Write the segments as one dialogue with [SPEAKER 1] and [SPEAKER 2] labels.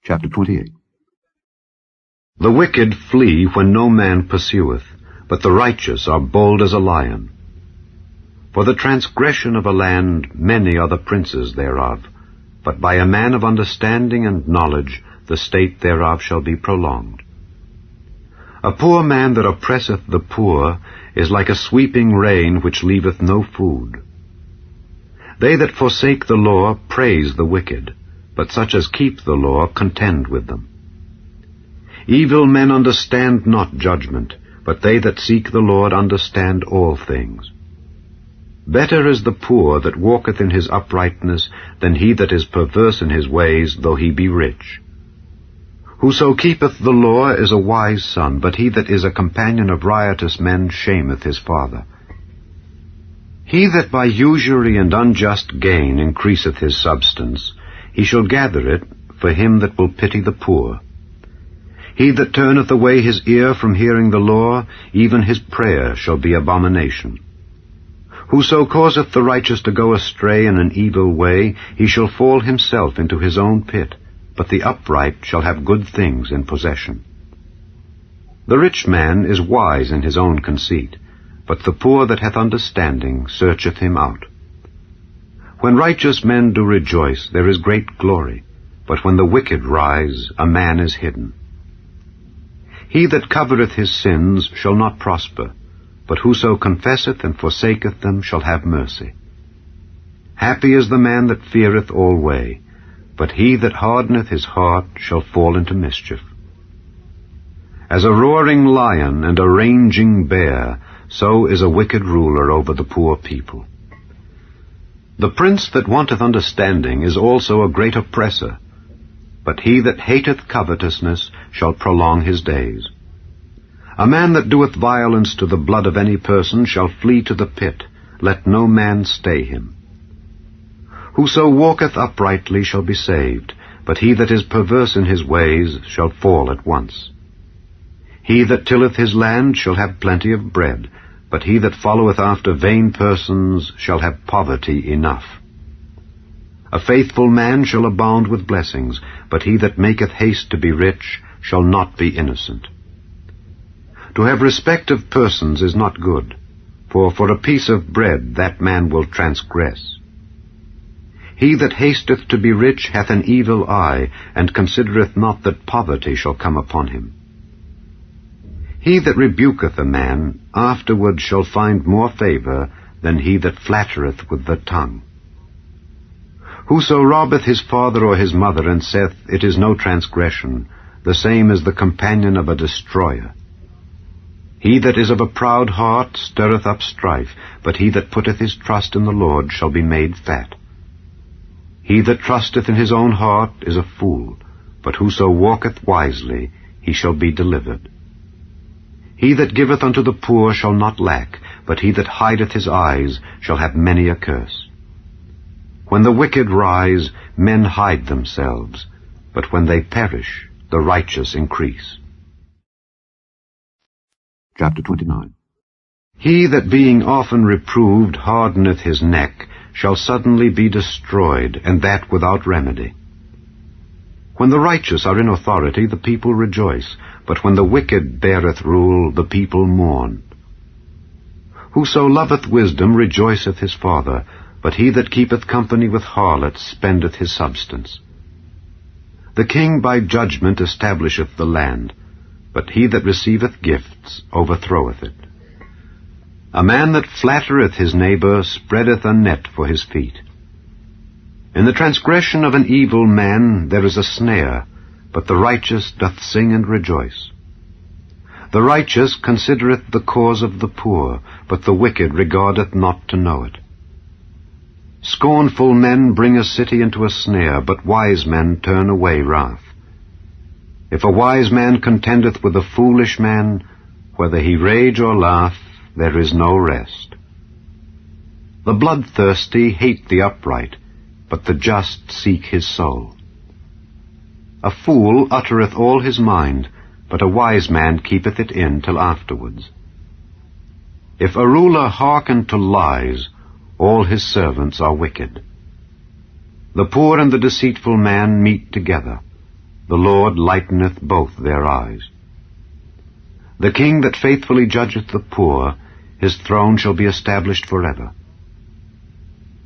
[SPEAKER 1] Chapter 28.
[SPEAKER 2] The wicked flee when no man pursueth, but the righteous are bold as a lion. For the transgression of a land many are the princes thereof, but by a man of understanding and knowledge the state thereof shall be prolonged. A poor man that oppresseth the poor is like a sweeping rain which leaveth no food. They that forsake the law praise the wicked, but such as keep the law contend with them. Evil men understand not judgment, but they that seek the Lord understand all things. Better is the poor that walketh in his uprightness than he that is perverse in his ways, though he be rich. Whoso keepeth the law is a wise son, but he that is a companion of riotous men shameth his father. He that by usury and unjust gain increaseth his substance, he shall gather it for him that will pity the poor. He that turneth away his ear from hearing the law, even his prayer shall be abomination. Whoso causeth the righteous to go astray in an evil way, he shall fall himself into his own pit, but the upright shall have good things in possession. The rich man is wise in his own conceit, but the poor that hath understanding searcheth him out. When righteous men do rejoice, there is great glory, but when the wicked rise, a man is hidden. He that covereth his sins shall not prosper, but whoso confesseth and forsaketh them shall have mercy. Happy is the man that feareth alway, but he that hardeneth his heart shall fall into mischief. As a roaring lion and a raging bear, so is a wicked ruler over the poor people. The prince that wanteth understanding is also a great oppressor, but he that hateth covetousness shall prolong his days. A man that doeth violence to the blood of any person shall flee to the pit, let no man stay him. Whoso walketh uprightly shall be saved, but he that is perverse in his ways shall fall at once. He that tilleth his land shall have plenty of bread, but he that followeth after vain persons shall have poverty enough. A faithful man shall abound with blessings, but he that maketh haste to be rich shall not be innocent. To have respect of persons is not good, for a piece of bread that man will transgress. He that hasteth to be rich hath an evil eye, and considereth not that poverty shall come upon him. He that rebuketh a man afterward shall find more favor than he that flattereth with the tongue. Whoso robbeth his father or his mother, and saith, It is no transgression, the same is the companion of a destroyer. He that is of a proud heart stirreth up strife, but he that putteth his trust in the Lord shall be made fat. He that trusteth in his own heart is a fool, but whoso walketh wisely, he shall be delivered. He that giveth unto the poor shall not lack, but he that hideth his eyes shall have many a curse. When the wicked rise, men hide themselves, but when they perish, the righteous increase.
[SPEAKER 1] Chapter 29.
[SPEAKER 2] He that being often reproved hardeneth his neck shall suddenly be destroyed, and that without remedy. When the righteous are in authority, the people rejoice, but when the wicked beareth rule, the people mourn. Whoso loveth wisdom rejoiceth his father, but he that keepeth company with harlots spendeth his substance. The king by judgment establisheth the land, but he that receiveth gifts overthroweth it. A man that flattereth his neighbor spreadeth a net for his feet. In the transgression of an evil man there is a snare, but the righteous doth sing and rejoice. The righteous considereth the cause of the poor, but the wicked regardeth not to know it. Scornful men bring a city into a snare, but wise men turn away wrath. If a wise man contendeth with a foolish man, whether he rage or laugh, there is no rest. The bloodthirsty hate the upright, but the just seek his soul. A fool uttereth all his mind, but a wise man keepeth it in till afterwards. If a ruler hearken to lies, all his servants are wicked. The poor and the deceitful man meet together. The Lord lighteneth both their eyes. The king that faithfully judgeth the poor, his throne shall be established forever.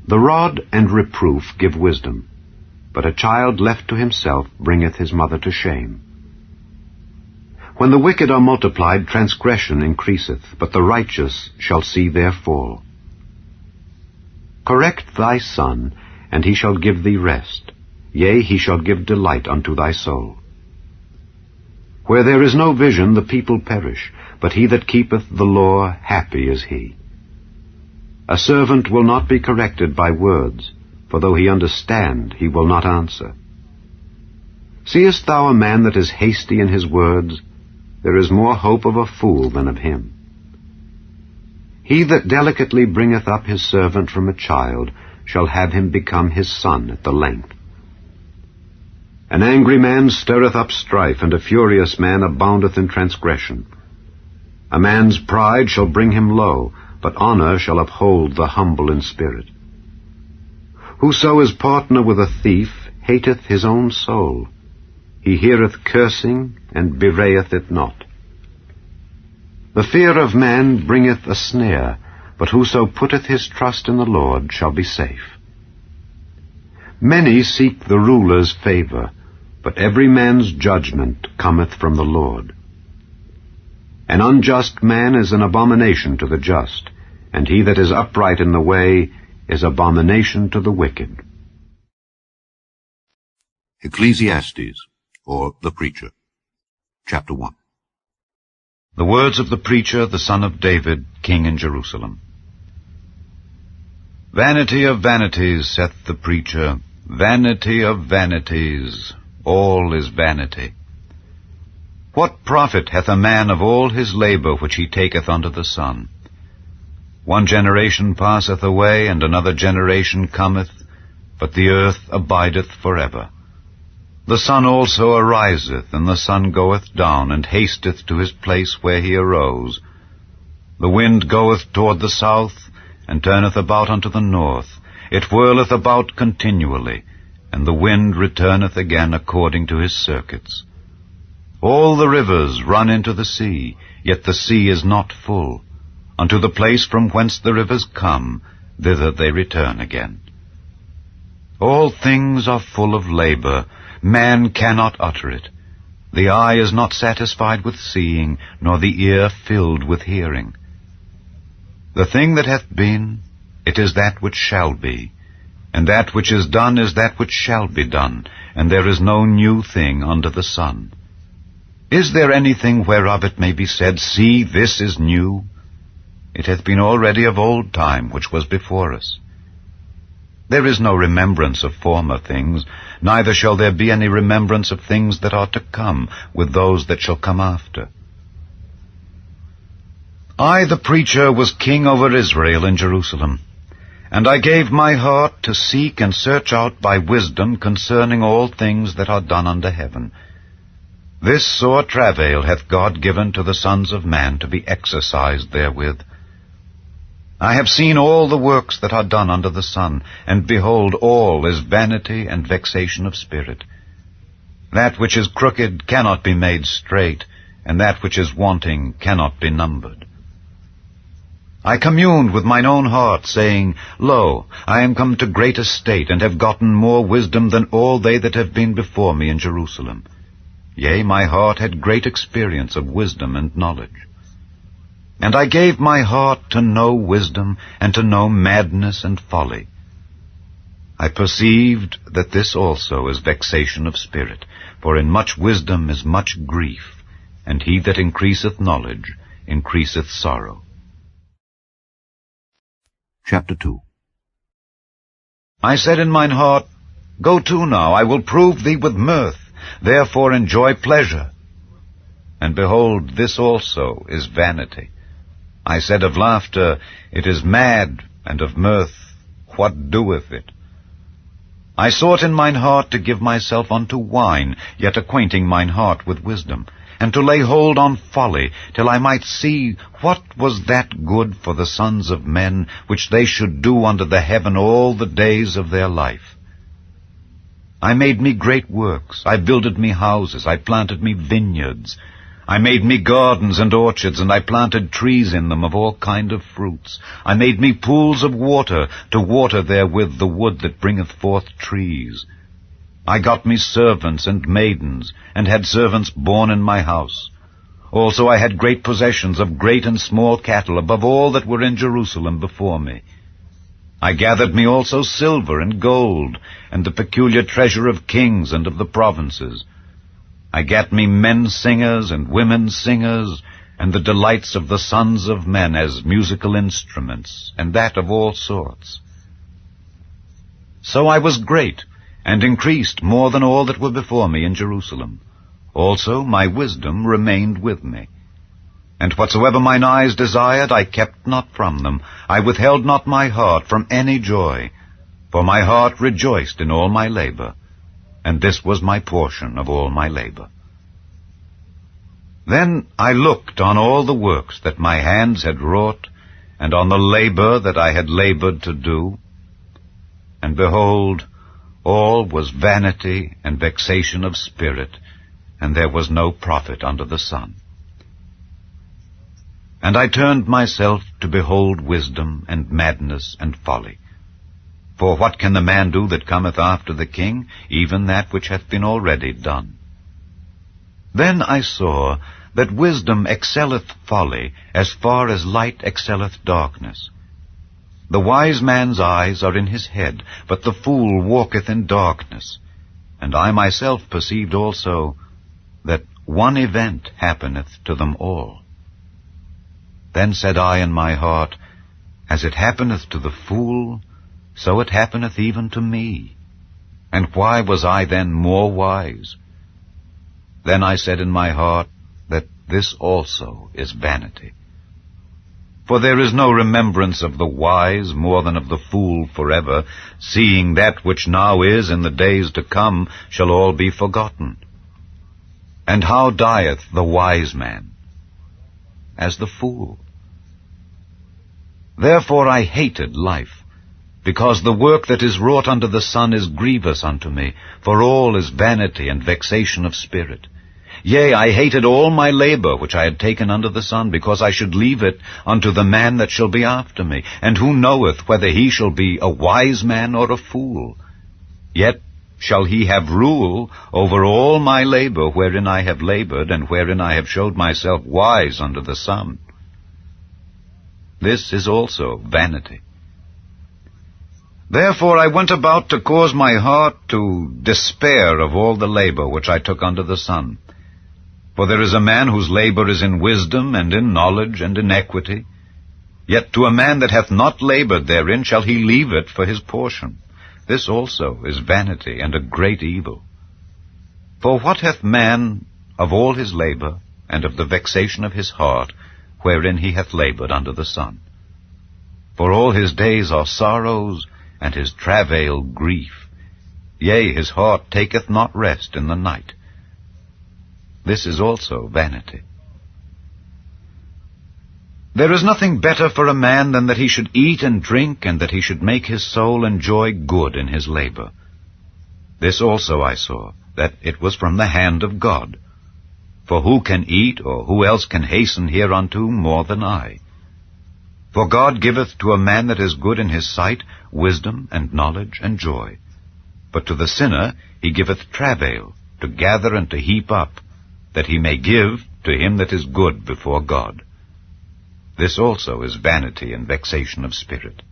[SPEAKER 2] The rod and reproof give wisdom, but a child left to himself bringeth his mother to shame. When the wicked are multiplied, transgression increaseth, but the righteous shall see their fall. Correct thy son, and he shall give thee rest. Yea, he shall give delight unto thy soul. Where there is no vision, the people perish, but he that keepeth the law, happy is he. A servant will not be corrected by words, for though he understand, he will not answer. Seest thou a man that is hasty in his words? There is more hope of a fool than of him. He that delicately bringeth up his servant from a child shall have him become his son at the length. An angry man stirreth up strife, and a furious man aboundeth in transgression. A man's pride shall bring him low, but honor shall uphold the humble in spirit. Whoso is partner with a thief hateth his own soul. He heareth cursing, and bewrayeth it not. The fear of man bringeth a snare, but whoso putteth his trust in the Lord shall be safe. Many seek the ruler's favor, but every man's judgment cometh from the Lord. An unjust man is an abomination to the just, and he that is upright in the way is abomination to the wicked.
[SPEAKER 1] Ecclesiastes, or the Preacher, Chapter 1.
[SPEAKER 3] The words of the preacher, the son of David, king in Jerusalem. Vanity of vanities, saith the preacher, vanity of vanities, all is vanity. What profit hath a man of all his labor which he taketh under the sun? One generation passeth away, and another generation cometh, but the earth abideth forever. The sun also ariseth, and the sun goeth down, and hasteth to his place where he arose. The wind goeth toward the south, and turneth about unto the north. It whirleth about continually, and the wind returneth again according to his circuits. All the rivers run into the sea, yet the sea is not full. Unto the place from whence the rivers come, thither they return again. All things are full of labor, man cannot utter it. The eye is not satisfied with seeing, nor the ear filled with hearing. The thing that hath been, it is that which shall be, and that which is done is that which shall be done, and there is no new thing under the sun. Is there anything whereof it may be said, See, this is new? It hath been already of old time which was before us. There is no remembrance of former things, neither shall there be any remembrance of things that are to come with those that shall come after. I, the preacher, was king over Israel in Jerusalem, and I gave my heart to seek and search out by wisdom concerning all things that are done under heaven. This sore travail hath God given to the sons of man to be exercised therewith. I have seen all the works that are done under the sun, and behold, all is vanity and vexation of spirit. That which is crooked cannot be made straight, and that which is wanting cannot be numbered. I communed with mine own heart, saying, Lo, I am come to great estate, and have gotten more wisdom than all they that have been before me in Jerusalem. Yea, my heart had great experience of wisdom and knowledge. And I gave my heart to know wisdom, and to know madness and folly. I perceived that this also is vexation of spirit, for in much wisdom is much grief, and he that increaseth knowledge increaseth sorrow.
[SPEAKER 1] Chapter 2.
[SPEAKER 3] I said in mine heart, Go to now, I will prove thee with mirth, therefore enjoy pleasure. And behold, this also is vanity. I said of laughter, It is mad, and of mirth, what doeth it? I sought in mine heart to give myself unto wine, yet acquainting mine heart with wisdom, and to lay hold on folly, till I might see what was that good for the sons of men, which they should do under the heaven all the days of their life. I made me great works. I builded me houses. I planted me vineyards. I made me gardens and orchards, and I planted trees in them of all kind of fruits. I made me pools of water, to water therewith the wood that bringeth forth trees. I got me servants and maidens, and had servants born in my house. Also I had great possessions of great and small cattle, above all that were in Jerusalem before me. I gathered me also silver and gold, and the peculiar treasure of kings and of the provinces. I gat me men singers and women singers, and the delights of the sons of men as musical instruments, and that of all sorts. So I was great, and increased more than all that were before me in Jerusalem. Also my wisdom remained with me. And whatsoever mine eyes desired, I kept not from them. I withheld not my heart from any joy, for my heart rejoiced in all my labor, and this was my portion of all my labor. Then I looked on all the works that my hands had wrought, and on the labor that I had labored to do, and behold, all was vanity and vexation of spirit, and there was no profit under the sun. And I turned myself to behold wisdom and madness and folly. For what can the man do that cometh after the king? Even that which hath been already done. Then I saw that wisdom excelleth folly, as far as light excelleth darkness. The wise man's eyes are in his head, but the fool walketh in darkness. And I myself perceived also that one event happeneth to them all. Then said I in my heart, As it happeneth to the fool, so it happeneth even to me. And why was I then more wise? Then I said in my heart, that this also is vanity. For there is no remembrance of the wise more than of the fool forever, seeing that which now is in the days to come shall all be forgotten. And how dieth the wise man? As the fool. Therefore I hated life, because the work that is wrought under the sun is grievous unto me, for all is vanity and vexation of spirit. Yea, I hated all my labor which I had taken under the sun, because I should leave it unto the man that shall be after me, and who knoweth whether he shall be a wise man or a fool? Yet shall he have rule over all my labor wherein I have labored, and wherein I have showed myself wise under the sun. This is also vanity. Therefore I went about to cause my heart to despair of all the labor which I took under the sun. For there is a man whose labor is in wisdom, and in knowledge, and in equity. Yet to a man that hath not labored therein shall he leave it for his portion. This also is vanity, and a great evil. For what hath man of all his labor, and of the vexation of his heart, wherein he hath labored under the sun? For all his days are sorrows, and his travail grief. Yea, his heart taketh not rest in the night. This is also vanity. There is nothing better for a man than that he should eat and drink, and that he should make his soul enjoy good in his labor. This also I saw, that it was from the hand of God. For who can eat, or who else can hasten hereunto more than I? For God giveth to a man that is good in his sight wisdom and knowledge and joy. But to the sinner he giveth travail, to gather and to heap up, that he may give to him that is good before God. This also is vanity and vexation of spirit.